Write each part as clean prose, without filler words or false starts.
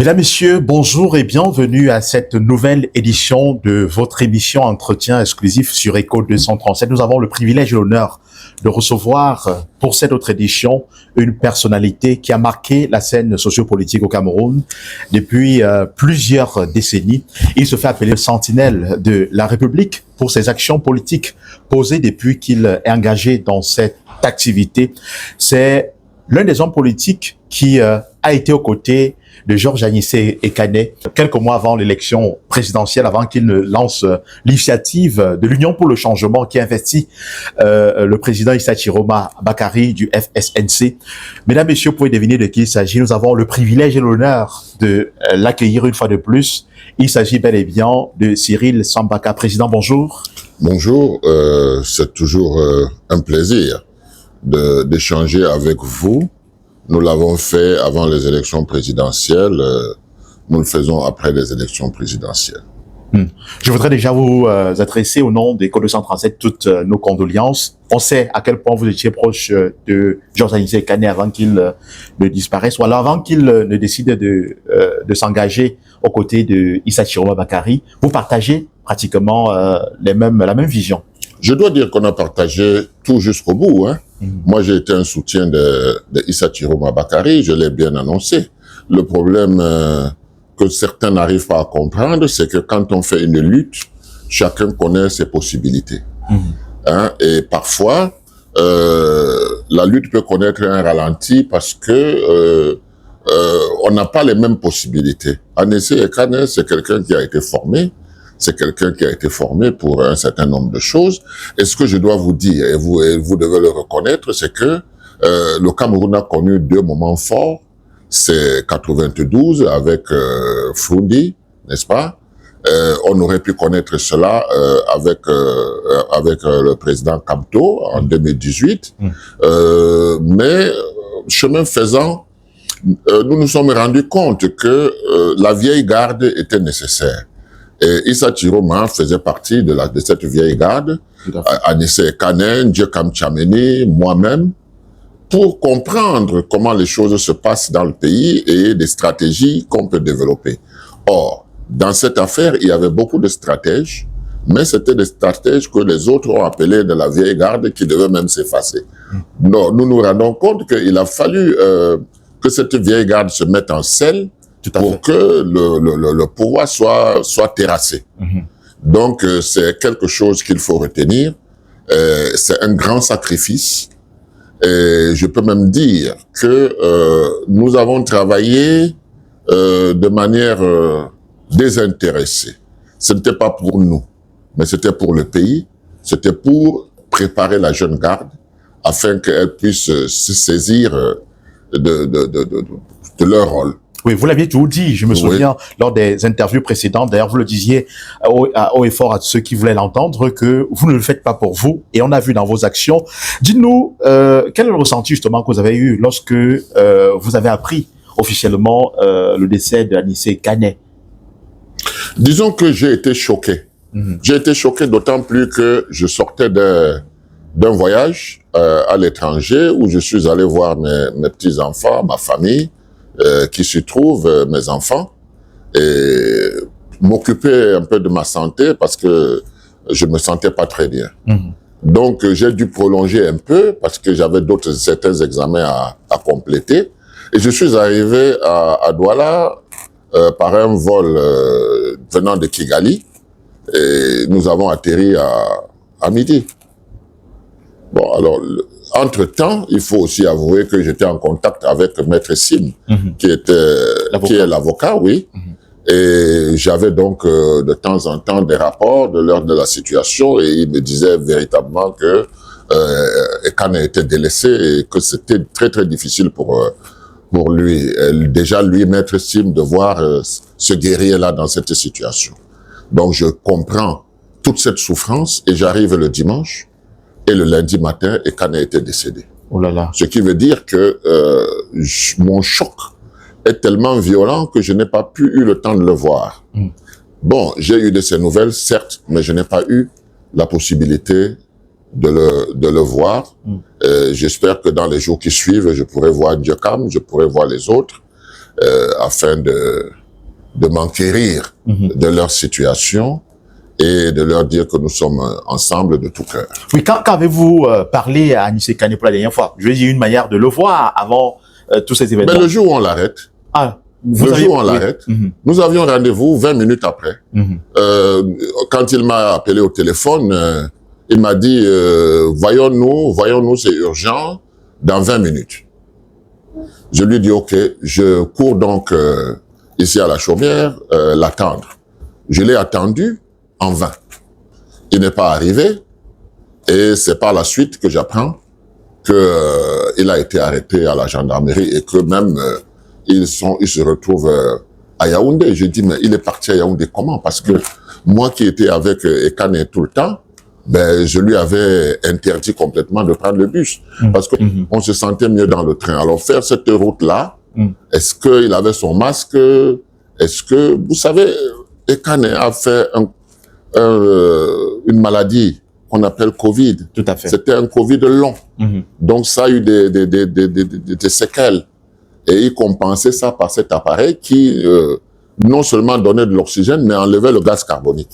Mesdames, Messieurs, bonjour et bienvenue à cette nouvelle édition de votre émission Entretien exclusif sur Echo 237. Nous avons le privilège et l'honneur de recevoir pour cette autre édition une personnalité qui a marqué la scène sociopolitique au Cameroun depuis plusieurs décennies. Il se fait appeler le sentinelle de la République pour ses actions politiques posées depuis qu'il est engagé dans cette activité. C'est l'un des hommes politiques qui a été aux côtés de Georges Anissé Ekane, quelques mois avant l'élection présidentielle, avant qu'il ne lance l'initiative de l'Union pour le changement qui investit le président Issa Chiroma Bakary du FSNC. Mesdames, Messieurs, vous pouvez deviner de qui il s'agit. Nous avons le privilège et l'honneur de l'accueillir une fois de plus. Il s'agit bel et bien de Cyril Sambaka. Président, bonjour. Bonjour, c'est toujours un plaisir d'échanger avec vous. Nous l'avons fait avant les élections présidentielles, nous le faisons après les élections présidentielles. Je voudrais déjà vous adresser au nom d'Echo 237 toutes nos condoléances. On sait à quel point vous étiez proche de Georges Anissé Ekane avant qu'il ne disparaisse, ou alors avant qu'il ne décide de s'engager aux côtés de Issa Chiroma Bakary. Vous partagez pratiquement la même vision. Je dois dire qu'on a partagé tout jusqu'au bout. Moi, j'ai été un soutien de Issa Chiroma Bakary, je l'ai bien annoncé. Le problème que certains n'arrivent pas à comprendre, c'est que quand on fait une lutte, chacun connaît ses possibilités. Et parfois, la lutte peut connaître un ralenti parce que on n'a pas les mêmes possibilités. Anissé Ekane, c'est quelqu'un qui a été formé. C'est quelqu'un qui a été formé pour un certain nombre de choses. Et ce que je dois vous dire, et vous devez le reconnaître, c'est que le Cameroun a connu deux moments forts. C'est 92 avec Froundi, n'est-ce pas? On aurait pu connaître cela avec le président Kamto en 2018. Mais chemin faisant, nous nous sommes rendus compte que la vieille garde était nécessaire. Et Issa Chiroma faisait partie de cette vieille garde, Anissé Ekane, Ndjekam Tchameni, moi-même, pour comprendre comment les choses se passent dans le pays et des stratégies qu'on peut développer. Or, dans cette affaire, il y avait beaucoup de stratèges, mais c'était des stratèges que les autres ont appelés de la vieille garde qui devaient même s'effacer. Non, nous nous rendons compte qu'il a fallu que cette vieille garde se mette en selle pour que le pouvoir soit terrassé. Donc, c'est quelque chose qu'il faut retenir. C'est un grand sacrifice. Et je peux même dire que nous avons travaillé de manière désintéressée. Ce n'était pas pour nous, mais c'était pour le pays. C'était pour préparer la jeune garde afin qu'elle puisse se saisir de leur rôle. Oui, vous l'aviez toujours dit, je me souviens, lors des interviews précédentes, d'ailleurs vous le disiez à haut et fort à ceux qui voulaient l'entendre, que vous ne le faites pas pour vous, et on a vu dans vos actions. Dites-nous, quel est le ressenti justement que vous avez eu lorsque vous avez appris officiellement le décès d'Anissé Ekane? Disons que j'ai été choqué. J'ai été choqué d'autant plus que je sortais d'un voyage à l'étranger où je suis allé voir mes petits-enfants, ma famille, qui s'y trouvent, mes enfants, et m'occuper un peu de ma santé parce que je me sentais pas très bien. Donc, j'ai dû prolonger un peu parce que j'avais certains examens à compléter. Et je suis arrivé à Douala par un vol venant de Kigali et nous avons atterri à midi. Bon, alors, entre-temps, il faut aussi avouer que j'étais en contact avec Maître Sim, qui est l'avocat, oui. Et j'avais donc de temps en temps des rapports de l'heure de la situation et il me disait véritablement que Ekane était délaissé et que c'était très très difficile pour lui. Déjà, lui, Maître Sim, de voir ce guerrier-là dans cette situation. Donc, je comprends toute cette souffrance et j'arrive le dimanche. Et le lundi matin, Ekane était décédé. Oh là là. Ce qui veut dire que mon choc est tellement violent que je n'ai pas eu le temps de le voir. Bon, j'ai eu de ses nouvelles, certes, mais je n'ai pas eu la possibilité de le voir. J'espère que dans les jours qui suivent, je pourrai voir Ndjekam, je pourrai voir les autres. afin de m'enquérir de leur situation et de leur dire que nous sommes ensemble de tout cœur. Oui, quand avez-vous parlé à Anissé Kané pour la dernière fois? Je veux dire, une manière de le voir avant tous ces événements. Mais le jour où on l'arrête, jour où on l'arrête, nous avions rendez-vous 20 minutes après. Quand il m'a appelé au téléphone, il m'a dit voyons-nous, c'est urgent, dans 20 minutes. Je lui ai dit, OK, je cours donc ici à la Chaumière, l'attendre. Je l'ai attendu en vain. Il n'est pas arrivé et c'est par la suite que j'apprends que il a été arrêté à la gendarmerie et que même il se retrouve à Yaoundé. J'ai dit, mais il est parti à Yaoundé comment? Parce que moi qui étais avec Ekane tout le temps, ben, je lui avais interdit complètement de prendre le bus. Parce que on se sentait mieux dans le train. Alors, faire cette route-là, est-ce qu'il avait son masque? Est-ce que, vous savez, Ekane a fait une maladie qu'on appelle Covid. Tout à fait. C'était un Covid long. Donc, ça a eu des séquelles. Et il compensait ça par cet appareil qui non seulement donnait de l'oxygène, mais enlevait le gaz carbonique.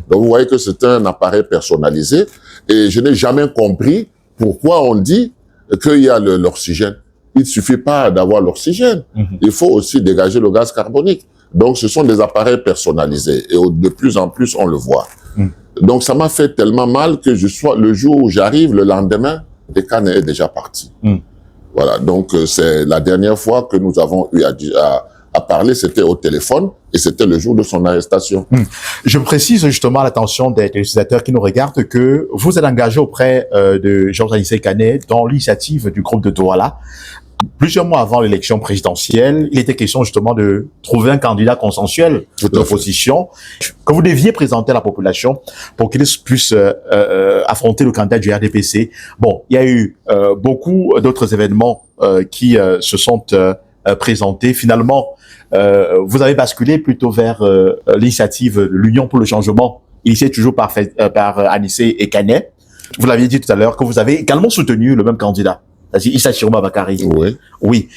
Donc, vous voyez que c'est un appareil personnalisé. Et je n'ai jamais compris pourquoi on dit qu'il y a l'oxygène. Il ne suffit pas d'avoir l'oxygène. Il faut aussi dégager le gaz carbonique. Donc, ce sont des appareils personnalisés. Et de plus en plus, on le voit. Donc, ça m'a fait tellement mal que le jour où j'arrive, le lendemain, Ekane est déjà parti. Voilà, donc c'est la dernière fois que nous avons eu à parler, c'était au téléphone et c'était le jour de son arrestation. Je précise justement à l'attention des téléspectateurs qui nous regardent que vous êtes engagé auprès de Georges Anissé Kané dans l'initiative du groupe de Douala. Plusieurs mois avant l'élection présidentielle, il était question justement de trouver un candidat consensuel de l'opposition que vous deviez présenter à la population pour qu'ils puissent affronter le candidat du RDPC. Bon, il y a eu beaucoup d'autres événements qui se sont présentés. Finalement, vous avez basculé plutôt vers l'initiative de l'Union pour le changement, initiée toujours par Anissé Kané. Vous l'aviez dit tout à l'heure que vous avez également soutenu le même candidat. C'est-à-dire Issa Chiroma Bakari. Oui. Oui.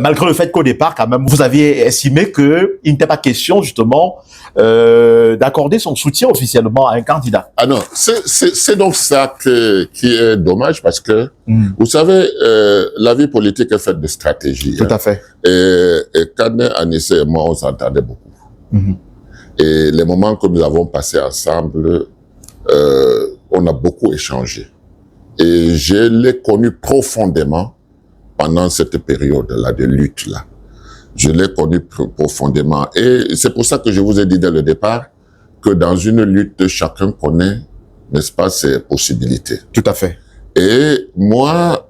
Malgré le fait qu'au départ, quand même, vous aviez estimé que il n'était pas question, justement, d'accorder son soutien officiellement à un candidat. Ah non, c'est donc ça qui est dommage parce que, vous savez, la vie politique est faite de stratégie. Tout à fait. Et Kané, Anissé et moi, on s'entendait beaucoup. Et les moments que nous avons passés ensemble, on a beaucoup échangé. Et je l'ai connu profondément pendant cette période-là de lutte-là. Je l'ai connu profondément. Et c'est pour ça que je vous ai dit dès le départ que dans une lutte, chacun connaît, n'est-ce pas, ses possibilités. Tout à fait. Et moi,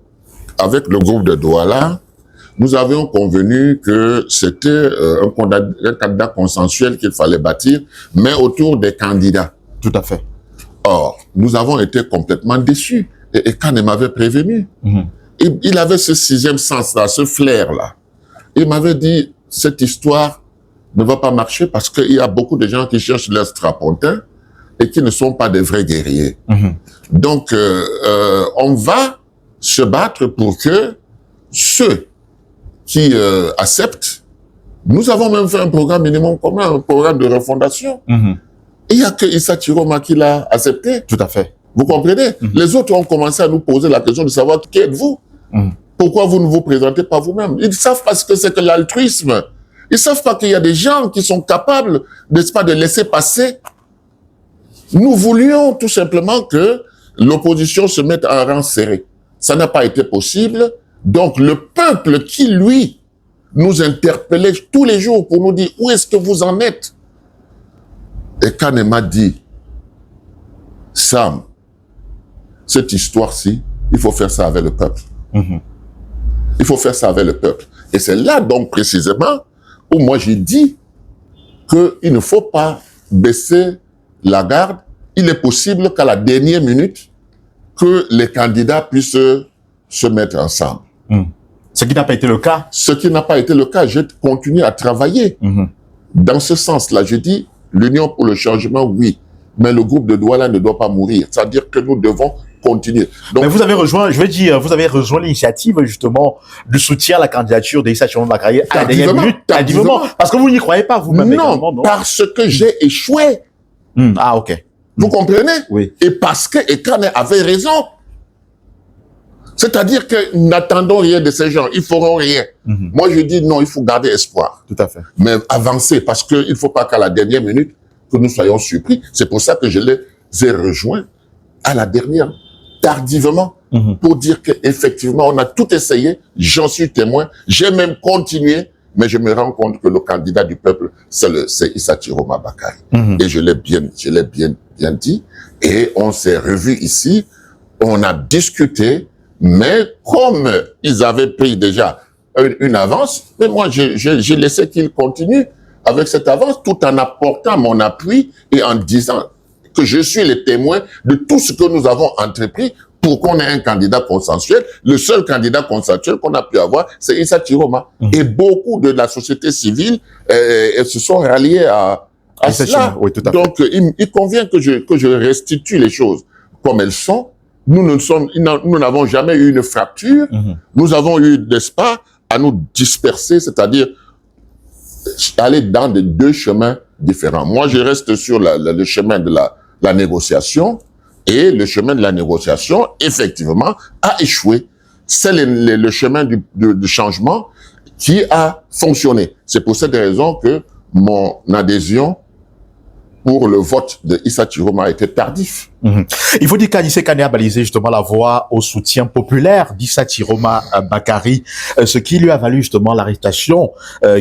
avec le groupe de Douala, nous avions convenu que c'était un candidat consensuel qu'il fallait bâtir, mais autour des candidats. Tout à fait. Or, nous avons été complètement déçus. Et Ekane m'avait prévenu. Il avait ce sixième sens-là, ce flair-là. Il m'avait dit, cette histoire ne va pas marcher parce qu'il y a beaucoup de gens qui cherchent leur strapontin et qui ne sont pas des vrais guerriers. Donc, on va se battre pour que ceux qui acceptent, nous avons même fait un programme minimum commun, un programme de refondation. Et il n'y a que Issa Chiroma qui l'a accepté. Tout à fait. Vous comprenez? Les autres ont commencé à nous poser la question de savoir qui êtes-vous? Pourquoi vous ne vous présentez pas vous-même? Ils savent pas ce que c'est que l'altruisme. Ils savent pas qu'il y a des gens qui sont capables, n'est-ce pas, de laisser passer. Nous voulions tout simplement que l'opposition se mette en rang serré. Ça n'a pas été possible. Donc le peuple qui, lui, nous interpellait tous les jours pour nous dire où est-ce que vous en êtes? Et Kane m'a dit, Sam, cette histoire-ci, il faut faire ça avec le peuple. Il faut faire ça avec le peuple. Et c'est là donc précisément où moi j'ai dit qu'il ne faut pas baisser la garde. Il est possible qu'à la dernière minute, que les candidats puissent se mettre ensemble. Ce qui n'a pas été le cas. Ce qui n'a pas été le cas, j'ai continué à travailler. Dans ce sens-là, je dis, l'Union pour le changement, oui. Mais le groupe de Douala ne doit pas mourir. C'est-à-dire que nous devons continuer. Donc, mais vous avez rejoint, je veux dire, vous avez rejoint l'initiative, justement, du soutien à la candidature d'Issa Chiroma Bakary à la dernière minute, tardivement. Parce que vous n'y croyez pas vous-même. Non, parce que j'ai échoué. Ah, ok. Vous comprenez? Oui. Et parce que Ekane avait raison. C'est-à-dire que n'attendons rien de ces gens, ils feront rien. Moi, je dis non, il faut garder espoir. Tout à fait. Mais avancer, parce qu'il ne faut pas qu'à la dernière minute, que nous soyons surpris. C'est pour ça que je les ai rejoints à la dernière, tardivement, pour dire qu'effectivement, on a tout essayé, j'en suis témoin, j'ai même continué, mais je me rends compte que le candidat du peuple, c'est Issa Chiroma Bakary. Et je l'ai bien dit, et on s'est revus ici, on a discuté, mais comme ils avaient pris déjà une avance, mais moi, j'ai laissé qu'ils continuent avec cette avance, tout en apportant mon appui et en disant que je suis le témoin de tout ce que nous avons entrepris pour qu'on ait un candidat consensuel. Le seul candidat consensuel qu'on a pu avoir, c'est Issa Chiroma. Et beaucoup de la société civile se sont ralliés à cela. Oui, tout à fait. Donc, il convient que je restitue les choses comme elles sont. Nous n'avons jamais eu une fracture. Nous avons eu, n'est-ce pas, à nous disperser, c'est-à-dire aller dans de deux chemins différents. Moi, je reste sur le chemin de la négociation, et le chemin de la négociation, effectivement, a échoué. C'est le chemin du changement qui a fonctionné. C'est pour cette raison que mon adhésion pour le vote de Issa Chiroma était tardif. Il faut dire qu'Anissé Kane a balisé justement la voie au soutien populaire d'Issa Chiroma Bakary, ce qui lui a valu justement l'arrestation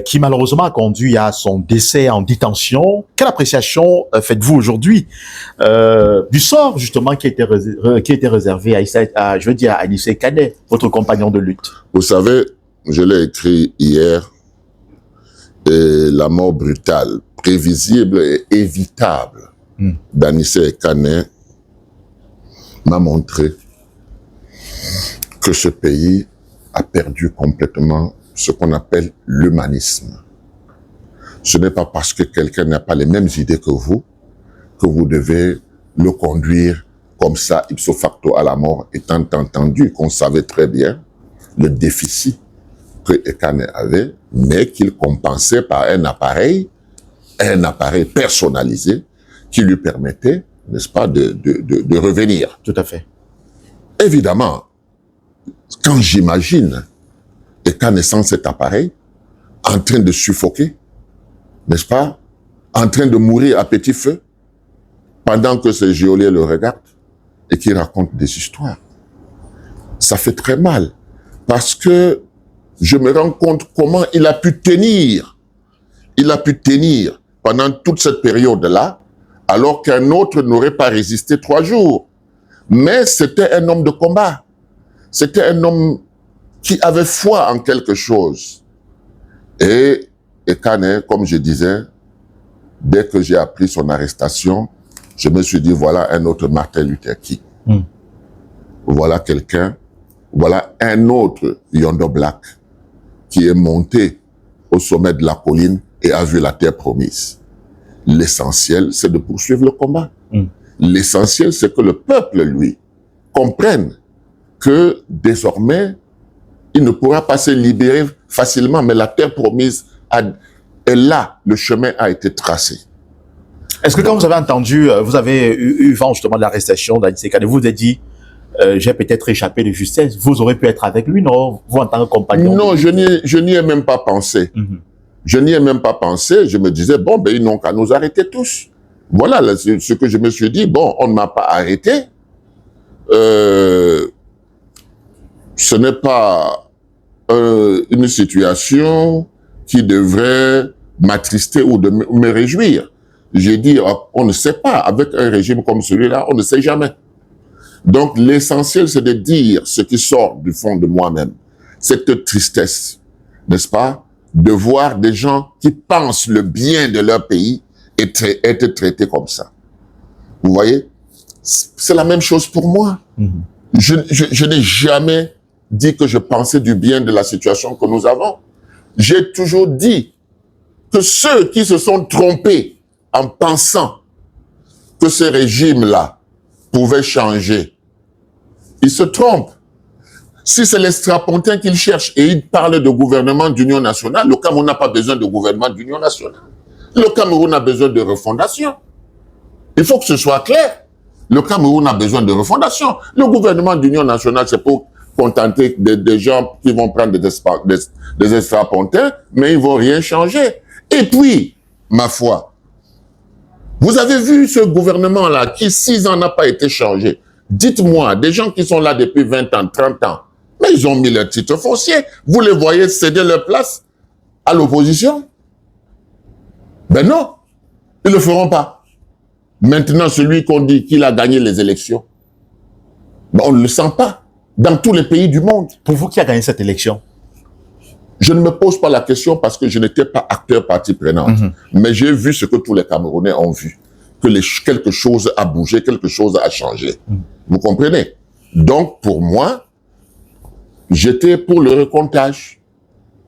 qui malheureusement a conduit à son décès en détention. Quelle appréciation faites-vous aujourd'hui du sort justement qui était réservé à Anissé Kane, votre compagnon de lutte? Vous savez, je l'ai écrit hier, et la mort brutale, prévisible et évitable d'Anissé Kane m'a montré que ce pays a perdu complètement ce qu'on appelle l'humanisme. Ce n'est pas parce que quelqu'un n'a pas les mêmes idées que vous devez le conduire comme ça, ipso facto à la mort, étant entendu qu'on savait très bien le déficit que Ekane avait, mais qu'il compensait par un appareil personnalisé qui lui permettait, n'est-ce pas, de revenir. Tout à fait. Évidemment, quand j'imagine Ekane sans cet appareil, en train de suffoquer, n'est-ce pas, en train de mourir à petit feu, pendant que ses geôliers le regardent et qui racontent des histoires, ça fait très mal, parce que je me rends compte comment il a pu tenir pendant toute cette période-là, alors qu'un autre n'aurait pas résisté 3 jours. Mais c'était un homme de combat. C'était un homme qui avait foi en quelque chose. Et Kane, comme je disais, dès que j'ai appris son arrestation, je me suis dit, voilà un autre Martin Luther King. Voilà quelqu'un, voilà un autre Yondo Black qui est monté au sommet de la colline et a vu la terre promise. L'essentiel, c'est de poursuivre le combat. L'essentiel, c'est que le peuple, lui, comprenne que désormais, il ne pourra pas se libérer facilement, mais la terre promise est là, le chemin a été tracé. Est-ce que quand vous avez entendu, vous avez eu vent justement de l'arrestation d'Anissé Kane, vous vous êtes dit, j'ai peut-être échappé de justesse, vous aurez pu être avec lui, non? Vous en tant que compagnon? Non, je n'y ai même pas pensé. Je n'y ai même pas pensé. Je me disais, bon, ben, ils n'ont qu'à nous arrêter tous. Voilà ce que je me suis dit. Bon, on ne m'a pas arrêté. Ce n'est pas une situation qui devrait m'attrister ou de me réjouir. J'ai dit, on ne sait pas. Avec un régime comme celui-là, on ne sait jamais. Donc, l'essentiel, c'est de dire ce qui sort du fond de moi-même. Cette tristesse, n'est-ce pas? De voir des gens qui pensent le bien de leur pays être traités comme ça. Vous voyez? C'est la même chose pour moi. Je n'ai jamais dit que je pensais du bien de la situation que nous avons. J'ai toujours dit que ceux qui se sont trompés en pensant que ce régime-là pouvait changer il se trompe. Si c'est les strapontins qu'il cherche et il parle de gouvernement d'union nationale, le Cameroun n'a pas besoin de gouvernement d'union nationale. Le Cameroun a besoin de refondation. Il faut que ce soit clair. Le Cameroun a besoin de refondation. Le gouvernement d'union nationale, c'est pour contenter des gens qui vont prendre des extrapontins, mais ils vont rien changer. Et puis, ma foi, vous avez vu ce gouvernement-là qui, 6 ans, n'a pas été changé. Dites-moi, des gens qui sont là depuis 20 ans, 30 ans, mais ils ont mis leur titre foncier. Vous les voyez céder leur place à l'opposition? Ben non, ils ne le feront pas. Maintenant, celui qu'on dit qu'il a gagné les élections, ben on ne le sent pas dans tous les pays du monde. Pour vous, qui a gagné cette élection? Je ne me pose pas la question parce que je n'étais pas acteur partie prenante. Mais j'ai vu ce que tous les Camerounais ont vu. Que quelque chose a bougé, quelque chose a changé. Vous comprenez? Donc, pour moi, j'étais pour le recomptage.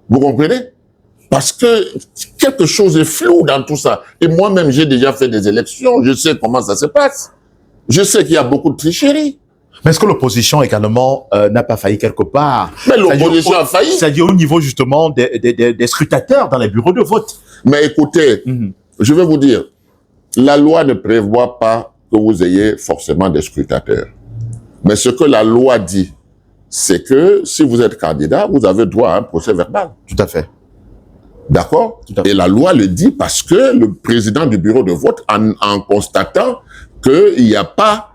Vous comprenez? Parce que quelque chose est flou dans tout ça. Et moi-même, j'ai déjà fait des élections. Je sais comment ça se passe. Je sais qu'il y a beaucoup de tricherie. Mais est-ce que l'opposition également n'a pas failli quelque part? Mais l'opposition a failli. C'est-à-dire au niveau justement des scrutateurs dans les bureaux de vote. Mais écoutez, je vais vous dire, la loi ne prévoit pas que vous ayez forcément des scrutateurs. Mais ce que la loi dit, c'est que si vous êtes candidat, vous avez droit à un procès verbal. Tout à fait. D'accord? Et la loi le dit parce que le président du bureau de vote, en constatant qu'il n'y a pas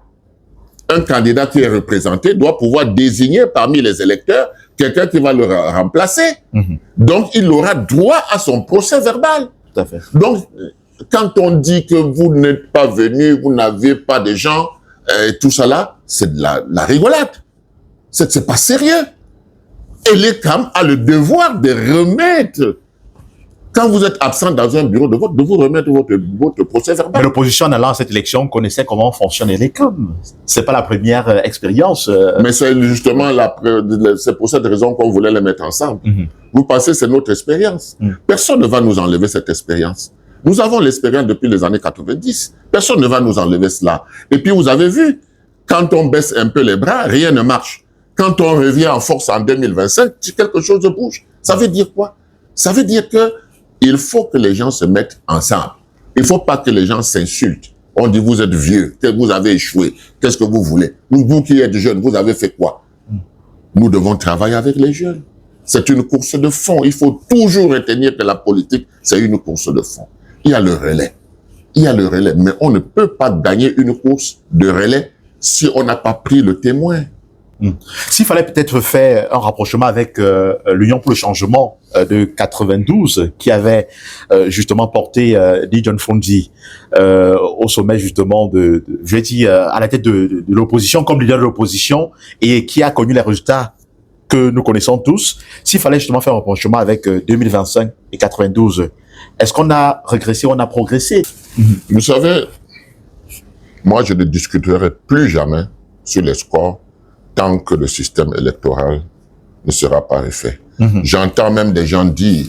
un candidat qui est représenté, doit pouvoir désigner parmi les électeurs quelqu'un qui va le remplacer. Donc, il aura droit à son procès verbal. Tout à fait. Donc, quand on dit que vous n'êtes pas venu, vous n'avez pas de gens, tout ça là, c'est de la rigolade. C'est pas sérieux. Et l'ECAM a le devoir de remettre, quand vous êtes absent dans un bureau de vote, de vous remettre votre procès verbal. Mais l'opposition en allant à cette élection connaissait comment fonctionnait l'ECAM. C'est pas la première expérience. Mais c'est justement c'est pour cette raison qu'on voulait les mettre ensemble. Vous pensez que c'est notre expérience. Personne ne va nous enlever cette expérience. Nous avons l'expérience depuis les années 90. Personne ne va nous enlever cela. Et puis vous avez vu, quand on baisse un peu les bras, rien ne marche. Quand on revient en force en 2025, quelque chose bouge. Ça veut dire quoi? Ça veut dire que il faut que les gens se mettent ensemble. Il ne faut pas que les gens s'insultent. On dit, vous êtes vieux, vous avez échoué, qu'est-ce que vous voulez? Vous qui êtes jeunes, vous avez fait quoi? Nous devons travailler avec les jeunes. C'est une course de fond. Il faut toujours retenir que la politique, c'est une course de fond. Il y a le relais. Il y a le relais. Mais on ne peut pas gagner une course de relais si on n'a pas pris le témoin. S'il fallait peut-être faire un rapprochement avec l'Union pour le changement de 92, qui avait justement porté Lee John Fondi au sommet justement je vais dire, à la tête de l'opposition, comme leader de l'opposition, et qui a connu les résultats que nous connaissons tous. S'il fallait justement faire un rapprochement avec 2025 et 92, est-ce qu'on a régressé ou on a progressé? Vous savez, moi je ne discuterai plus jamais sur les scores tant que le système électoral ne sera pas refait. J'entends même des gens dire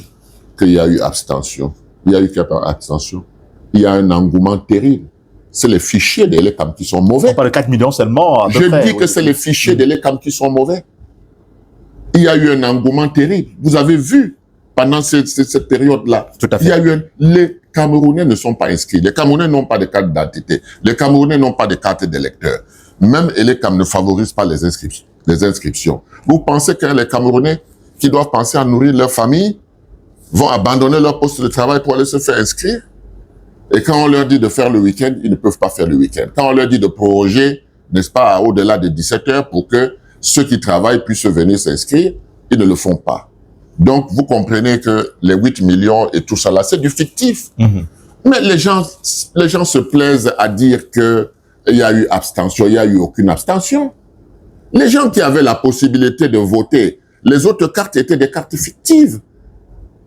qu'il y a eu abstention. Il y a eu abstention. Il y a un engouement terrible. C'est les fichiers de l'ECAM qui sont mauvais. On parle de 4 millions seulement. Je dis que c'est les fichiers de l'ECAM qui sont mauvais. Il y a eu un engouement terrible. Vous avez vu, pendant cette période-là, il y a eu les Camerounais ne sont pas inscrits. Les Camerounais n'ont pas de carte d'identité. Les Camerounais n'ont pas de carte d'électeur. Même l'ECAM ne favorise pas les inscriptions. Vous pensez que les Camerounais qui doivent penser à nourrir leur famille vont abandonner leur poste de travail pour aller se faire inscrire? Et quand on leur dit de faire le week-end, ils ne peuvent pas faire le week-end. Quand on leur dit de proroger, n'est-ce pas, au-delà de 17 heures pour que ceux qui travaillent puissent venir s'inscrire, ils ne le font pas. Donc, vous comprenez que les 8 millions et tout ça là, c'est du fictif. Mais les gens se plaisent à dire que il y a eu abstention, il n'y a eu aucune abstention. Les gens qui avaient la possibilité de voter, les autres cartes étaient des cartes fictives.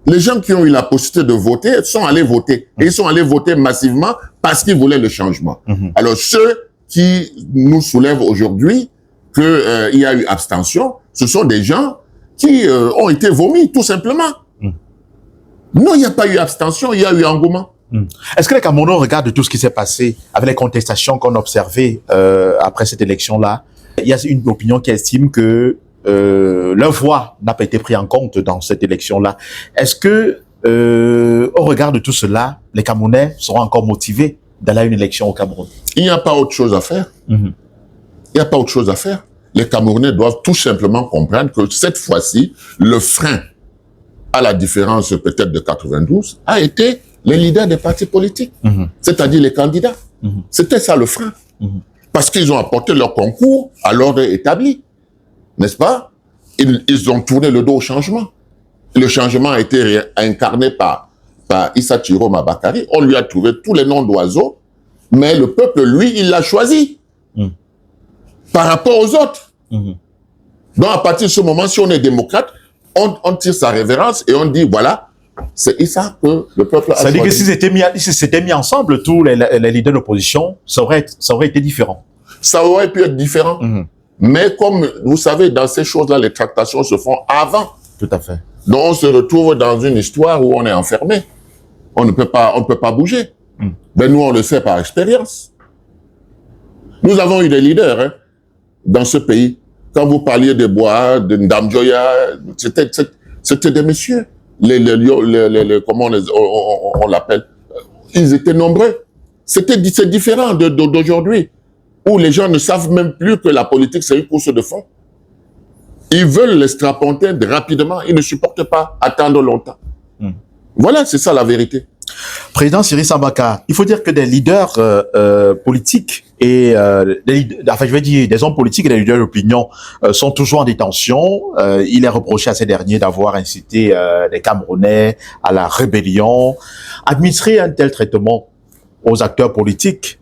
Les gens qui ont eu la possibilité de voter sont allés voter. Et ils sont allés voter massivement parce qu'ils voulaient le changement. Alors, ceux qui nous soulèvent aujourd'hui qu'il y a eu abstention, ce sont des gens qui ont été vomis, tout simplement. Non, il n'y a pas eu abstention, il y a eu engouement. Est-ce que les Camerounais regardent tout ce qui s'est passé avec les contestations qu'on a observées après cette élection-là? Il y a une opinion qui estime que leur voix n'a pas été prise en compte dans cette élection-là. Est-ce que, au regard de tout cela, les Camerounais seront encore motivés d'aller à une élection au Cameroun? Il n'y a pas autre chose à faire. Il n'y a pas autre chose à faire. Les Camerounais doivent tout simplement comprendre que cette fois-ci, le frein, à la différence peut-être de 92, a été les leaders des partis politiques, c'est-à-dire les candidats. C'était ça le frein. Parce qu'ils ont apporté leur concours à l'ordre établi, n'est-ce pas? Ils ont tourné le dos au changement. Le changement a été incarné par Issa Chiroma Bakari. On lui a trouvé tous les noms d'oiseaux, mais le peuple, lui, il l'a choisi par rapport aux autres. Donc, à partir de ce moment, si on est démocrate, on tire sa révérence et on dit, voilà, c'est Issa que le peuple a choisi. Ça veut dire que s'ils s'étaient mis ensemble, tous les leaders de l'opposition, ça aurait été différent. Ça aurait pu être différent. Mais comme vous savez, dans ces choses-là, les tractations se font avant. Tout à fait. Donc, on se retrouve dans une histoire où on est enfermé. On ne peut pas bouger. Ben, nous, on le sait par expérience. Nous avons eu des leaders dans ce pays. Quand vous parliez de Bois, de Ndamjoya, c'était des messieurs. Comment on l'appelle? Ils étaient nombreux. C'est différent d'aujourd'hui, où les gens ne savent même plus que la politique, c'est une course de fond. Ils veulent les straponter rapidement. Ils ne supportent pas attendre longtemps. Voilà, c'est ça la vérité. Président Cyril Sambaka, il faut dire que des leaders politiques et enfin je vais dire des hommes politiques et des leaders d'opinion sont toujours en détention. Il est reproché à ces derniers d'avoir incité les Camerounais à la rébellion. Administrer un tel traitement aux acteurs politiques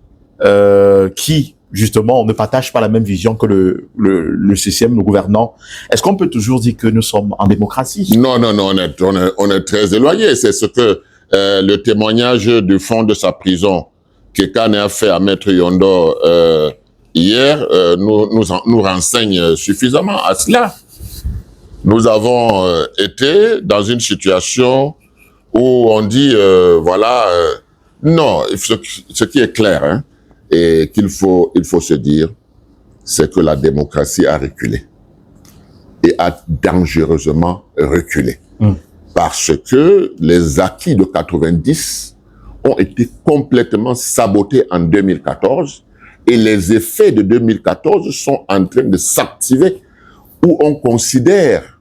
qui justement ne partagent pas la même vision que le CCM, le gouvernant. Est-ce qu'on peut toujours dire que nous sommes en démocratie? Non, on est très éloigné. C'est ce que le témoignage du fond de sa prison qu'Ekane a fait à Maître Yondo hier nous renseigne suffisamment à cela. Nous avons été dans une situation où on dit, non, ce qui est clair, et il faut se dire, c'est que la démocratie a reculé. Et a dangereusement reculé. Parce que les acquis de 90 ont été complètement sabotés en 2014 et les effets de 2014 sont en train de s'activer où on considère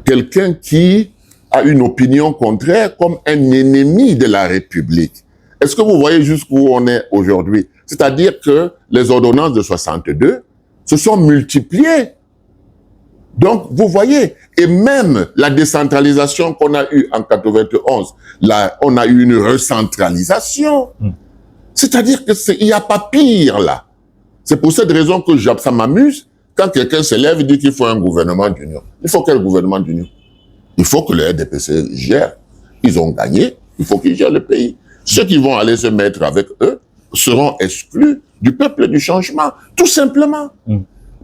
quelqu'un qui a une opinion contraire comme un ennemi de la République. Est-ce que vous voyez jusqu'où on est aujourd'hui? C'est-à-dire que les ordonnances de 62 se sont multipliées. Donc, vous voyez, et même la décentralisation qu'on a eue en 91, là, on a eu une recentralisation. C'est-à-dire que il n'y a pas pire, là. C'est pour cette raison que ça m'amuse quand quelqu'un se lève et dit qu'il faut un gouvernement d'union. Il faut quel gouvernement d'union? Il faut que le RDPC gère. Ils ont gagné, il faut qu'ils gèrent le pays. Ceux qui vont aller se mettre avec eux seront exclus du peuple du changement, tout simplement.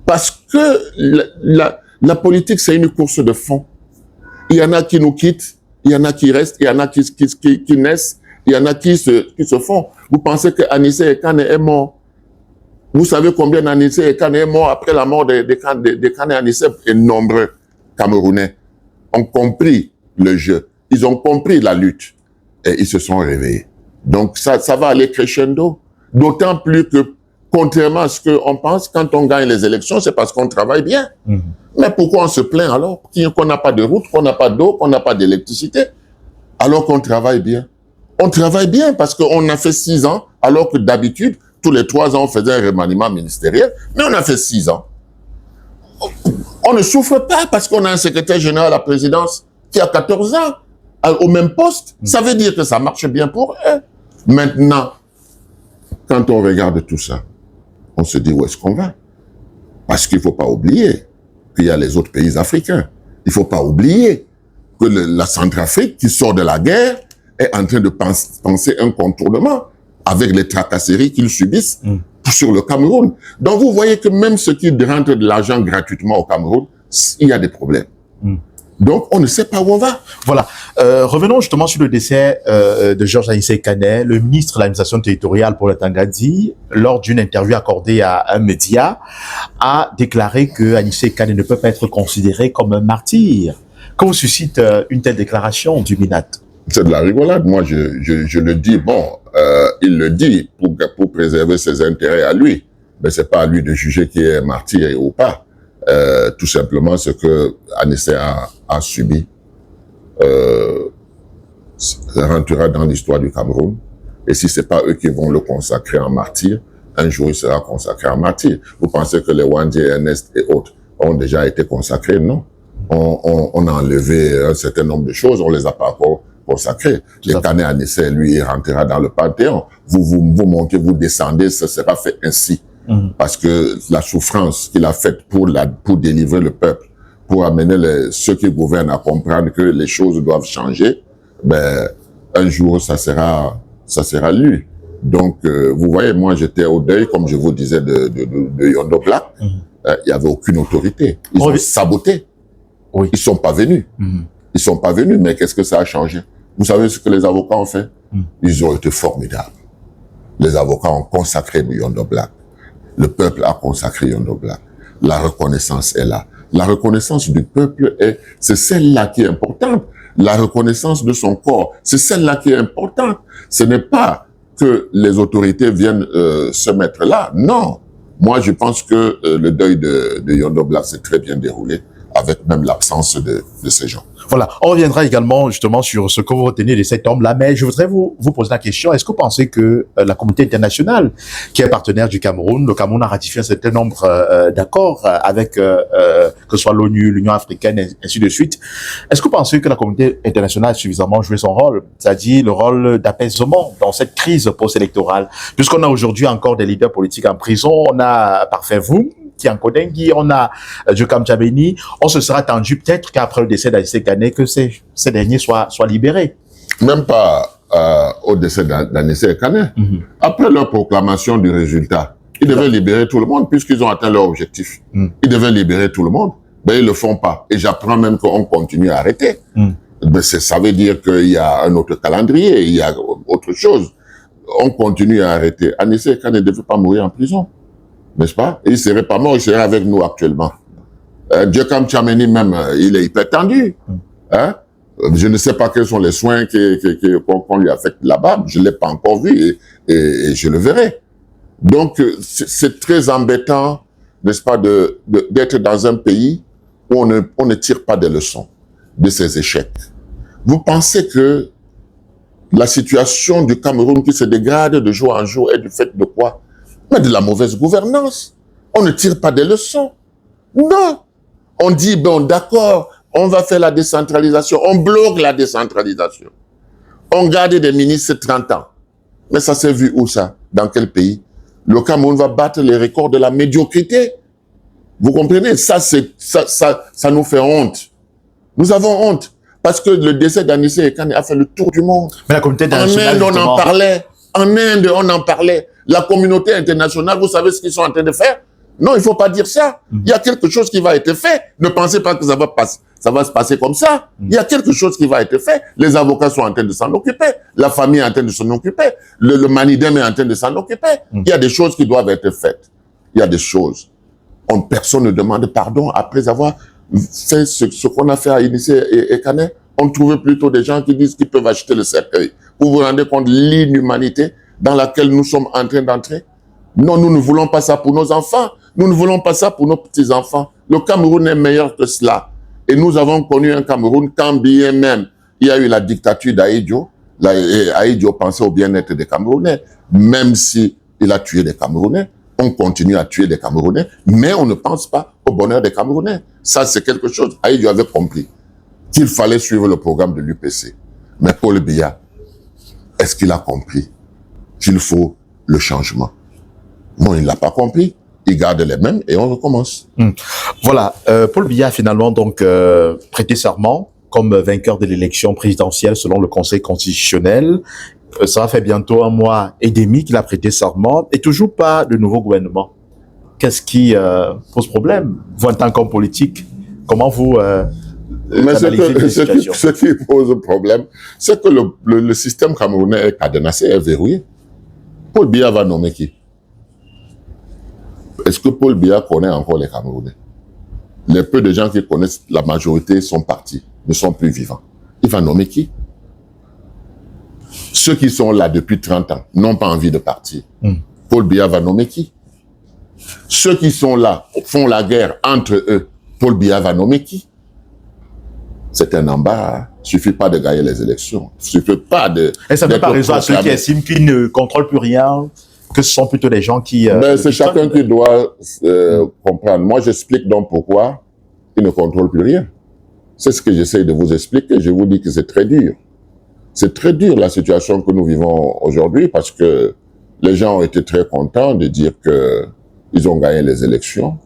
Parce que la politique, c'est une course de fond. Il y en a qui nous quittent, il y en a qui restent, il y en a qui naissent, il y en a qui se font. Vous pensez que Anissé Ekane est mort? Vous savez combien Anissé Ekane est mort après la mort de Kane Anissé? Et nombreux Camerounais ont compris le jeu. Ils ont compris la lutte. Et ils se sont réveillés. Donc ça va aller crescendo. D'autant plus que, contrairement à ce qu'on pense, quand on gagne les élections, c'est parce qu'on travaille bien. Mais pourquoi on se plaint alors qu'on n'a pas de route, qu'on n'a pas d'eau, qu'on n'a pas d'électricité, alors qu'on travaille bien? On travaille bien parce qu'on a fait 6 ans, alors que d'habitude, tous les 3 ans, on faisait un remaniement ministériel, mais on a fait 6 ans. On ne souffre pas parce qu'on a un secrétaire général à la présidence qui a 14 ans au même poste. Ça veut dire que ça marche bien pour eux. Maintenant, quand on regarde tout ça, on se dit où est-ce qu'on va? Parce qu'il ne faut pas oublier qu'il y a les autres pays africains. Il ne faut pas oublier que la Centrafrique, qui sort de la guerre, est en train de penser un contournement avec les tracasseries qu'ils subissent sur le Cameroun. Donc vous voyez que même ceux qui rentrent de l'argent gratuitement au Cameroun, il y a des problèmes. Donc, on ne sait pas où on va. Voilà. Revenons justement sur le décès de Georges Anissé Kané. Le ministre de l'administration territoriale, Paul Atangadi, lors d'une interview accordée à un média, a déclaré que Anissé Kané ne peut pas être considéré comme un martyr. Que vous suscite une telle déclaration du MINAT? C'est de la rigolade. Moi, je le dis, il le dit pour préserver ses intérêts à lui. Mais c'est pas à lui de juger qui est martyr ou pas. Tout simplement, ce que Anissé a subi rentrera dans l'histoire du Cameroun. Et si c'est pas eux qui vont le consacrer en martyr, un jour il sera consacré en martyr. Vous pensez que les Wandji, Ernest et autres ont déjà été consacrés? Non. On a enlevé un certain nombre de choses, on les a pas encore consacrés. Et Kané Anissé, lui, il rentrera dans le Panthéon. Vous montez, vous descendez, ça sera fait ainsi. Parce que la souffrance qu'il a faite pour délivrer le peuple, pour amener ceux qui gouvernent à comprendre que les choses doivent changer, ben, un jour, ça sera lui. Donc, vous voyez, moi, j'étais au deuil, comme je vous disais, de Yondo Black. Il y avait aucune autorité. Ils ont saboté. Oui. Ils sont pas venus. Ils sont pas venus, mais qu'est-ce que ça a changé? Vous savez ce que les avocats ont fait? Ils ont été formidables. Les avocats ont consacré Yondo Black. Le peuple a consacré Yondo Black. La reconnaissance est là. La reconnaissance du peuple c'est celle-là qui est importante. La reconnaissance de son corps, c'est celle-là qui est importante. Ce n'est pas que les autorités viennent se mettre là. Non. Moi, je pense que le deuil de Yondo Black s'est très bien déroulé, avec même l'absence de ces gens. Voilà, on reviendra également justement sur ce que vous retenez de cet homme-là, mais je voudrais vous poser la question, est-ce que vous pensez que la communauté internationale, qui est partenaire du Cameroun, le Cameroun a ratifié un certain nombre d'accords avec que ce soit l'ONU, l'Union africaine, et ainsi de suite, est-ce que vous pensez que la communauté internationale a suffisamment joué son rôle, c'est-à-dire le rôle d'apaisement dans cette crise post-électorale, puisqu'on a aujourd'hui encore des leaders politiques en prison, on a Parfait Vroom, Tianko Dengue, on a Djokam Tchabeni, on se sera attendu peut-être qu'après le décès d'Anissé Kané, que ces derniers soient libérés. Même pas au décès d'Anissé Kané. Après leur proclamation du résultat, ils devaient libérer tout le monde puisqu'ils ont atteint leur objectif. Ils devaient libérer tout le monde. Ben, ils le font pas. Et j'apprends même qu'on continue à arrêter. Ben, ça veut dire qu'il y a un autre calendrier, il y a autre chose. On continue à arrêter. Anissé Kané ne devait pas mourir en prison. N'est-ce pas? Il serait pas mort, il serait avec nous actuellement. Djokam Tchabeni même, il est hyper tendu. Hein? Je ne sais pas quels sont les soins qu'on lui affecte là-bas. Je l'ai pas encore vu et je le verrai. Donc, c'est très embêtant, n'est-ce pas, d'être dans un pays où on ne tire pas des leçons de ses échecs. Vous pensez que la situation du Cameroun qui se dégrade de jour en jour est du fait de quoi? Mais de la mauvaise gouvernance. On ne tire pas des leçons. Non. On dit, bon, d'accord, on va faire la décentralisation. On bloque la décentralisation. On garde des ministres 30 ans. Mais ça s'est vu où ça? Dans quel pays? Le Cameroun va battre les records de la médiocrité. Vous comprenez? Ça nous fait honte. Nous avons honte. Parce que le décès d'Anissé Kané a fait le tour du monde. Mais la communauté internationale, en Inde, on en parlait. En Inde, on en parlait. La communauté internationale, vous savez ce qu'ils sont en train de faire? Non, il faut pas dire ça. Il y a quelque chose qui va être fait. Ne pensez pas que ça va se passer comme ça. Il y a quelque chose qui va être fait. Les avocats sont en train de s'en occuper. La famille est en train de s'en occuper. Le Manidem est en train de s'en occuper. Il y a des choses qui doivent être faites. Il y a des choses. Personne ne demande pardon après avoir fait ce qu'on a fait à Anissé et Kané. On trouvait plutôt des gens qui disent qu'ils peuvent acheter le cercueil. Vous vous rendez compte de l'inhumanité dans laquelle nous sommes en train d'entrer? Non, nous ne voulons pas ça pour nos enfants. Nous ne voulons pas ça pour nos petits-enfants. Le Cameroun est meilleur que cela. Et nous avons connu un Cameroun quand bien même il y a eu la dictature d'Ahidjo. Ahidjo pensait au bien-être des Camerounais. Même si il a tué des Camerounais, on continue à tuer des Camerounais, mais on ne pense pas au bonheur des Camerounais. Ça, c'est quelque chose. Ahidjo avait compris qu'il fallait suivre le programme de l'UPC. Mais Paul Biya, est-ce qu'il a compris qu'il faut le changement? Non, il ne l'a pas compris. Il garde les mêmes et on recommence. Voilà, Paul Biya a finalement donc prêté serment comme vainqueur de l'élection présidentielle selon le Conseil constitutionnel. Ça fait bientôt 1 mois et demi qu'il a prêté serment et toujours pas de nouveau gouvernement. Qu'est-ce qui pose problème? Vous, en tant qu'homme politique, comment vous Mais d'analyser cette situation. ce qui pose problème, c'est que le système camerounais est cadenassé, est verrouillé. Paul Biya va nommer qui? Est-ce que Paul Biya connaît encore les Camerounais? Les peu de gens qui connaissent, la majorité sont partis, ne sont plus vivants. Il va nommer qui? Ceux qui sont là depuis 30 ans n'ont pas envie de partir. Paul Biya va nommer qui? Ceux qui sont là font la guerre entre eux. Paul Biya va nommer qui? C'est un embarras. Il ne suffit pas de gagner les élections. Il ne suffit pas de... Et ça ne fait pas raison à ceux qui estiment qu'ils ne contrôlent plus rien, que ce sont plutôt des gens qui... Mais c'est chacun qui doit comprendre. Moi, j'explique donc pourquoi ils ne contrôlent plus rien. C'est ce que j'essaie de vous expliquer. Je vous dis que c'est très dur. C'est très dur la situation que nous vivons aujourd'hui parce que les gens ont été très contents de dire qu'ils ont gagné les élections.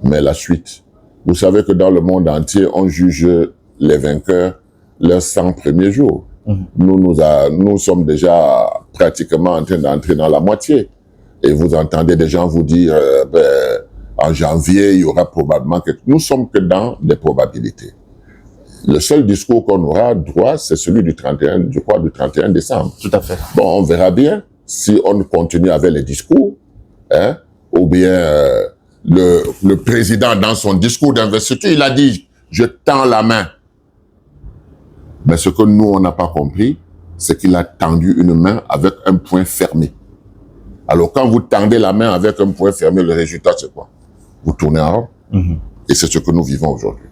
Mais la suite, vous savez que dans le monde entier, on juge les vainqueurs leurs 100 premiers jours. Nous sommes déjà pratiquement en train d'entrer dans la moitié. Et vous entendez des gens vous dire, en janvier, il y aura probablement que... Nous sommes que dans des probabilités. Le seul discours qu'on aura droit, c'est celui du 31, je crois, du 31 décembre. Tout à fait. Bon, on verra bien si on continue avec les discours, hein, ou bien le président, dans son discours d'investiture, il a dit, je tends la main. Mais ce que nous, on n'a pas compris, c'est qu'il a tendu une main avec un poing fermé. Alors, quand vous tendez la main avec un poing fermé, le résultat, c'est quoi? Vous tournez en rond. Et c'est ce que nous vivons aujourd'hui.